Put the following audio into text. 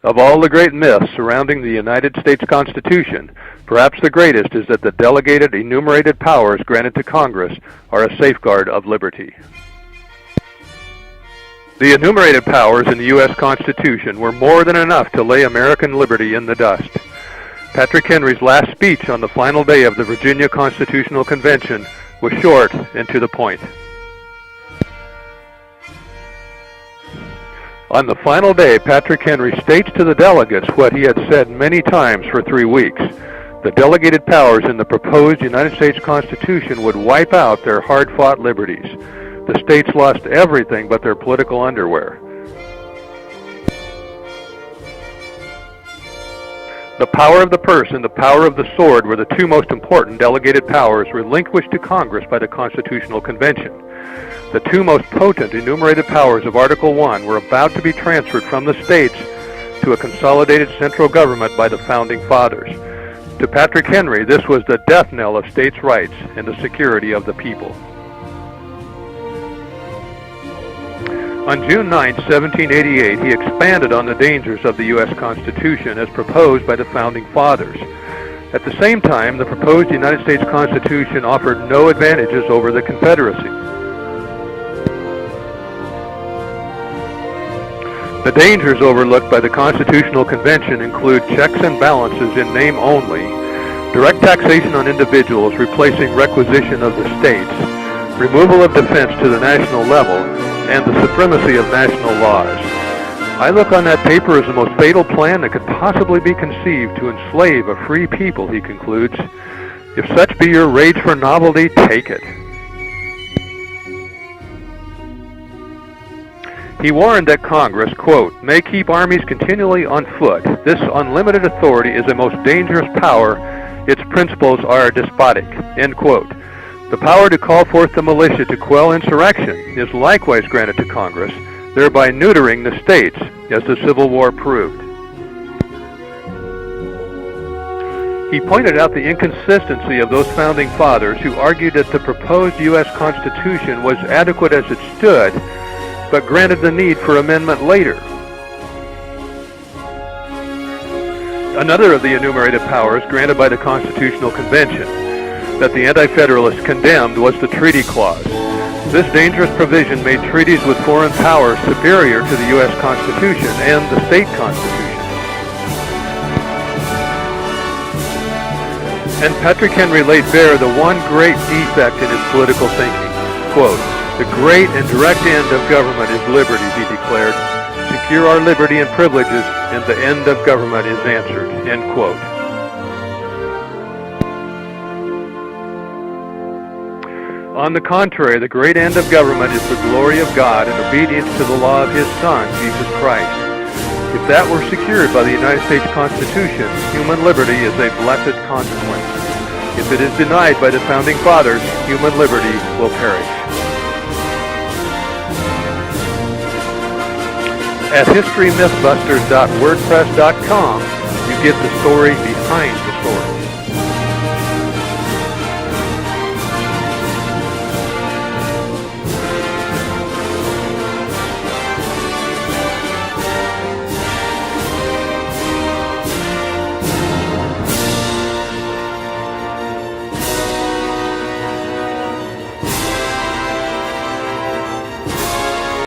Of all the great myths surrounding the United States Constitution, perhaps the greatest is that the delegated enumerated powers granted to Congress are a safeguard of liberty. The enumerated powers in the U.S. Constitution were more than enough to lay American liberty in the dust. Patrick Henry's last speech on the final day of the Virginia Constitutional Convention was short and to the point. On the final day, Patrick Henry states to the delegates what he had said many times for 3 weeks. The delegated powers in the proposed United States Constitution would wipe out their hard-fought liberties. The states lost everything but their political underwear. The power of the purse and the power of the sword were the two most important delegated powers relinquished to Congress by the Constitutional Convention. The two most potent enumerated powers of Article I were about to be transferred from the states to a consolidated central government by the Founding Fathers. To Patrick Henry, this was the death knell of states' rights and the security of the people. On June 9, 1788, he expanded on the dangers of the U.S. Constitution as proposed by the Founding Fathers. At the same time, the proposed United States Constitution offered no advantages over the Confederacy. The dangers overlooked by the Constitutional Convention include checks and balances in name only, direct taxation on individuals replacing requisition of the states, removal of defense to the national level, and the supremacy of national laws. I look on that paper as the most fatal plan that could possibly be conceived to enslave a free people, he concludes. If such be your rage for novelty, take it. He warned that Congress, quote, may keep armies continually on foot. This unlimited authority is a most dangerous power. Its principles are despotic, end quote. The power to call forth the militia to quell insurrection is likewise granted to Congress, thereby neutering the states, as the Civil War proved. He pointed out the inconsistency of those Founding Fathers who argued that the proposed U.S. Constitution was adequate as it stood, but granted the need for amendment later. Another of the enumerated powers granted by the Constitutional Convention that the anti-federalists condemned was the Treaty Clause. This dangerous provision made treaties with foreign powers superior to the U.S. Constitution and the state constitution. And Patrick Henry laid bare the one great defect in his political thinking. Quote, the great and direct end of government is liberty, he declared. Secure our liberty and privileges, and the end of government is answered, end quote. On the contrary, the great end of government is the glory of God and obedience to the law of His Son, Jesus Christ. If that were secured by the United States Constitution, human liberty is a blessed consequence. If it is denied by the Founding Fathers, human liberty will perish. At historymythbusters.wordpress.com, you get the story behind